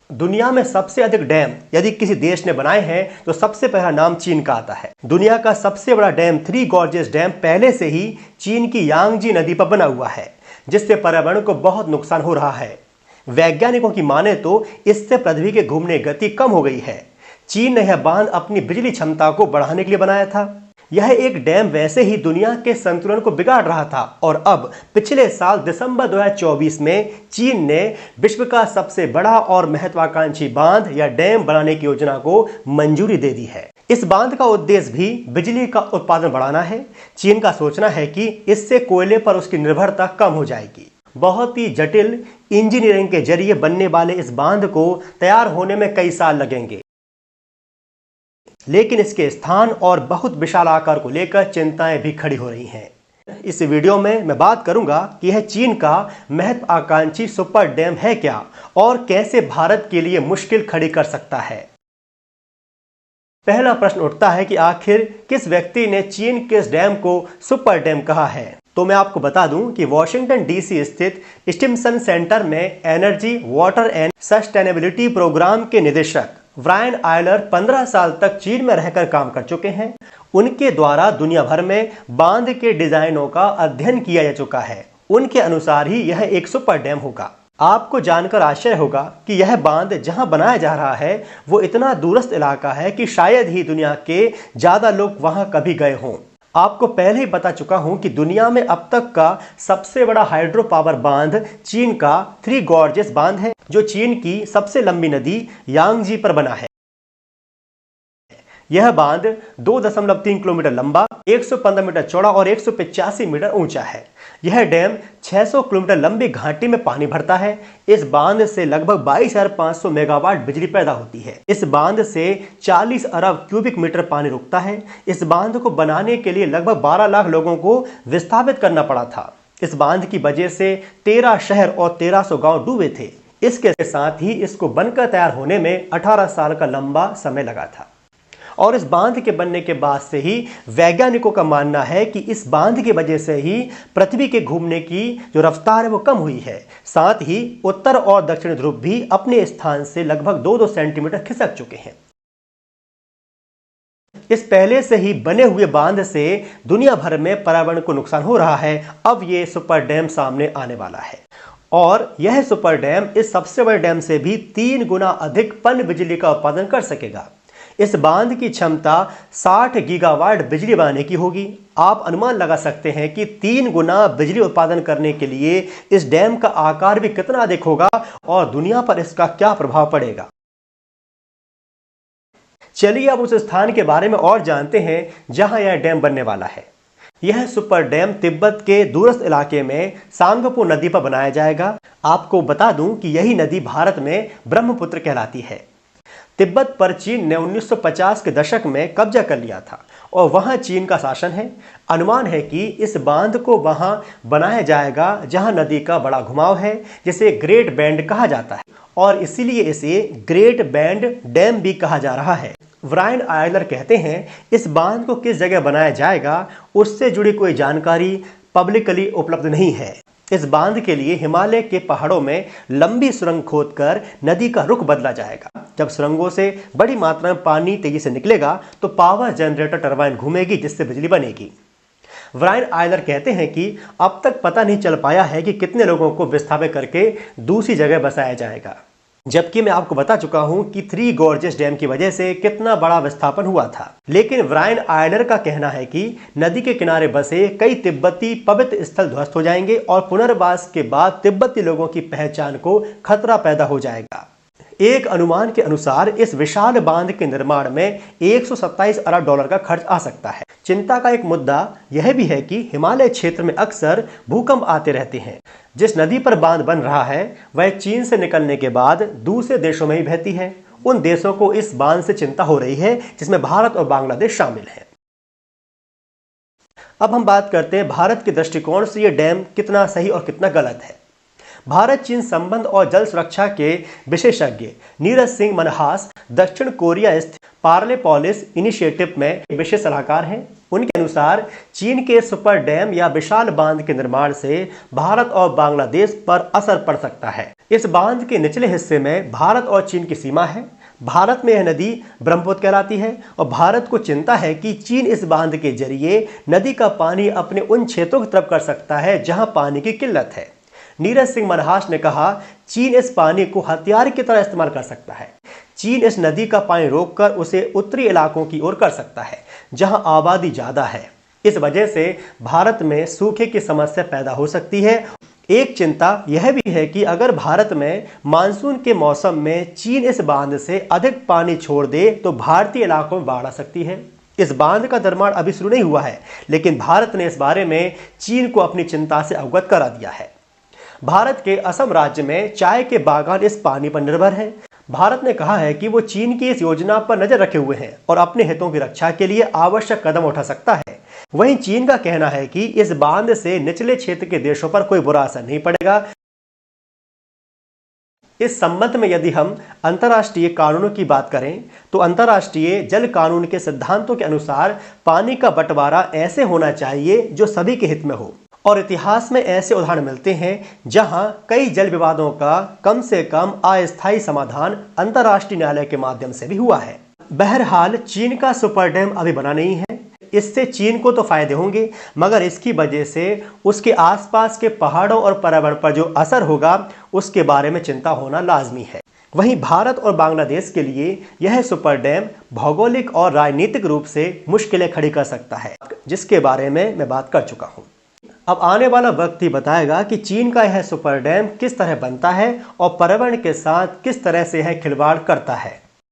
दुनिया में सबसे अधिक डैम यदि किसी देश ने बनाए हैं तो सबसे पहला नाम चीन का आता है। दुनिया का सबसे बड़ा डैम थ्री गॉर्जेस डैम पहले से ही चीन की यांगजी नदी पर बना हुआ है, जिससे पर्यावरण को बहुत नुकसान हो रहा है। वैज्ञानिकों की माने तो इससे पृथ्वी के घूमने की गति कम हो गई है। चीन ने यह बांध अपनी बिजली क्षमता को बढ़ाने के लिए बनाया था। यह एक डैम वैसे ही दुनिया के संतुलन को बिगाड़ रहा था और अब पिछले साल दिसंबर 2024 में चीन ने विश्व का सबसे बड़ा और महत्वाकांक्षी बांध या डैम बनाने की योजना को मंजूरी दे दी है। इस बांध का उद्देश्य भी बिजली का उत्पादन बढ़ाना है। चीन का सोचना है कि इससे कोयले पर उसकी निर्भरता कम हो जाएगी। बहुत ही जटिल इंजीनियरिंग के जरिए बनने वाले इस बांध को तैयार होने में कई साल लगेंगे, लेकिन इसके स्थान और बहुत विशाल आकार को लेकर चिंताएं भी खड़ी हो रही हैं। इस वीडियो में मैं बात करूंगा कि यह चीन का महत्वाकांक्षी सुपर डैम है क्या और कैसे भारत के लिए मुश्किल खड़ी कर सकता है। पहला प्रश्न उठता है कि आखिर किस व्यक्ति ने चीन के इस डैम को सुपर डैम कहा है। तो मैं आपको बता दूं कि वॉशिंगटन डीसी स्थित स्टिमसन सेंटर में energy, water and sustainability programme के निदेशक ब्रायन आयलर 15 साल तक चीन में रहकर काम कर चुके हैं। उनके द्वारा दुनिया भर में बांध के डिजाइनों का अध्ययन किया जा चुका है। उनके अनुसार ही यह एक सुपर डैम होगा। आपको जानकर आश्चर्य होगा कि यह बांध जहां बनाया जा रहा है वो इतना दूरस्थ इलाका है कि शायद ही दुनिया के ज्यादा लोग वहां कभी गए हों। आपको पहले ही बता चुका हूं कि दुनिया में अब तक का सबसे बड़ा हाइड्रो पावर बांध चीन का थ्री गॉर्जेस बांध है, जो चीन की सबसे लंबी नदी यांगजी पर बना है। यह बांध 2.3 किलोमीटर लंबा, 115 मीटर चौड़ा और 185 मीटर ऊंचा है। यह डैम 600 किलोमीटर लंबी घाटी में पानी भरता है। इस बांध से लगभग 22,500 मेगावाट बिजली पैदा होती है। इस बांध से 40 अरब क्यूबिक मीटर पानी रुकता है। इस बांध को बनाने के लिए लगभग 12 लाख लोगों को विस्थापित करना पड़ा था। इस बांध की वजह से 13 शहर और 1300 गांव डूबे थे। इसके साथ ही इसको बनकर तैयार होने में 18 साल का लंबा समय लगा था। और इस बांध के बनने के बाद से ही वैज्ञानिकों का मानना है कि इस बांध की वजह से ही पृथ्वी के घूमने की जो रफ्तार है वो कम हुई है। साथ ही उत्तर और दक्षिण ध्रुव भी अपने स्थान से लगभग 2-2 सेंटीमीटर खिसक चुके हैं। इस पहले से ही बने हुए बांध से दुनिया भर में पर्यावरण को नुकसान हो रहा है। अब ये सुपर डैम सामने आने वाला है और यह सुपर डैम इस सबसे बड़े डैम से भी 3 गुना अधिक पन बिजली का उत्पादन कर सकेगा। इस बांध की क्षमता 60 गीगावाट बिजली बनाने की होगी। आप अनुमान लगा सकते हैं कि 3 गुना बिजली उत्पादन करने के लिए इस डैम का आकार भी कितना अधिक होगा और दुनिया पर इसका क्या प्रभाव पड़ेगा। चलिए अब उस स्थान के बारे में और जानते हैं जहां यह डैम बनने वाला है। यह सुपर डैम तिब्बत के दूरस्थ इलाके में सांगपो नदी पर बनाया जाएगा। आपको बता दूं कि यही नदी भारत में ब्रह्मपुत्र कहलाती है। तिब्बत पर चीन ने 1950 के दशक में कब्जा कर लिया था और वहां चीन का शासन है। अनुमान है कि इस बांध को वहां बनाया जाएगा जहां नदी का बड़ा घुमाव है, जिसे ग्रेट बैंड कहा जाता है और इसीलिए इसे ग्रेट बैंड डैम भी कहा जा रहा है। ब्रायन आयलर कहते हैं इस बांध को किस जगह बनाया जाएगा उससे जुड़ी कोई जानकारी पब्लिकली उपलब्ध नहीं है। इस बांध के लिए हिमालय के पहाड़ों में लंबी सुरंग खोदकर नदी का रुख बदला जाएगा। जब सुरंगों से बड़ी मात्रा में पानी तेजी से निकलेगा तो पावर जनरेटर टरबाइन घूमेगी, जिससे बिजली बनेगी। ब्रायन आयलर कहते हैं कि अब तक पता नहीं चल पाया है कि कितने लोगों को विस्थापित करके दूसरी जगह बसाया जाएगा, जबकि मैं आपको बता चुका हूं कि थ्री गॉर्जेस डैम की वजह से कितना बड़ा विस्थापन हुआ था। लेकिन ब्रायन आयलर का कहना है कि नदी के किनारे बसे कई तिब्बती पवित्र स्थल ध्वस्त हो जाएंगे और पुनर्वास के बाद तिब्बती लोगों की पहचान को खतरा पैदा हो जाएगा। एक अनुमान के अनुसार इस विशाल बांध के निर्माण में 127 अरब डॉलर का खर्च आ सकता है। चिंता का एक मुद्दा यह भी है कि हिमालय क्षेत्र में अक्सर भूकंप आते रहते हैं। जिस नदी पर बांध बन रहा है वह चीन से निकलने के बाद दूसरे देशों में ही बहती है। उन देशों को इस बांध से चिंता हो रही है, जिसमें भारत और बांग्लादेश शामिल हैं। अब हम बात करते हैं भारत के दृष्टिकोण से यह डैम कितना सही और कितना गलत है। भारत चीन संबंध और जल सुरक्षा के विशेषज्ञ नीरज सिंह मनहास दक्षिण कोरिया स्थित पार्ले पॉलिस इनिशिएटिव में विशेष सलाहकार हैं। उनके अनुसार चीन के सुपर डैम या विशाल बांध के निर्माण से भारत और बांग्लादेश पर असर पड़ सकता है। इस बांध के निचले हिस्से में भारत और चीन की सीमा है। भारत में यह नदी ब्रह्मपुत्र कहलाती है और भारत को चिंता है कि चीन इस बांध के जरिए नदी का पानी अपने उन क्षेत्रों की तरफ कर सकता है जहां पानी की किल्लत है। नीरज सिंह मनहास ने कहा, चीन इस पानी को हथियार की तरह इस्तेमाल कर सकता है। चीन इस नदी का पानी रोककर उसे उत्तरी इलाकों की ओर कर सकता है जहां आबादी ज्यादा है। इस वजह से भारत में सूखे की समस्या पैदा हो सकती है। एक चिंता यह भी है कि अगर भारत में मानसून के मौसम में चीन इस बांध से अधिक पानी छोड़ दे तो भारतीय इलाकों में बाढ़ आ सकती है। इस बांध का निर्माण अभी शुरू नहीं हुआ है, लेकिन भारत ने इस बारे में चीन को अपनी चिंता से अवगत करा दिया है। भारत के असम राज्य में चाय के बागान इस पानी पर निर्भर हैं। भारत ने कहा है कि वो चीन की इस योजना पर नजर रखे हुए हैं और अपने हितों की रक्षा के लिए आवश्यक कदम उठा सकता है। वहीं चीन का कहना है कि इस बांध से निचले क्षेत्र के देशों पर कोई बुरा असर नहीं पड़ेगा। इस संबंध में यदि हम अंतर्राष्ट्रीय कानूनों की बात करें तो अंतर्राष्ट्रीय जल कानून के सिद्धांतों के अनुसार पानी का बंटवारा ऐसे होना चाहिए जो सभी के हित में हो, और इतिहास में ऐसे उदाहरण मिलते हैं जहां कई जल विवादों का कम से कम अस्थायी समाधान अंतर्राष्ट्रीय न्यायालय के माध्यम से भी हुआ है। बहरहाल चीन का सुपर डैम अभी बना नहीं है। इससे चीन को तो फायदे होंगे, मगर इसकी वजह से उसके आसपास के पहाड़ों और पर्यावरण पर जो असर होगा उसके बारे में चिंता होना लाजमी है। वहीं भारत और बांग्लादेश के लिए यह सुपर डैम भौगोलिक और राजनीतिक रूप से मुश्किलें खड़ी कर सकता है, जिसके बारे में मैं बात कर चुका हूं। अब आने वाला वक्त ही बताएगा कि चीन का यह सुपर डैम किस तरह बनता है और पर्यावरण के साथ किस तरह से यह खिलवाड़ करता है।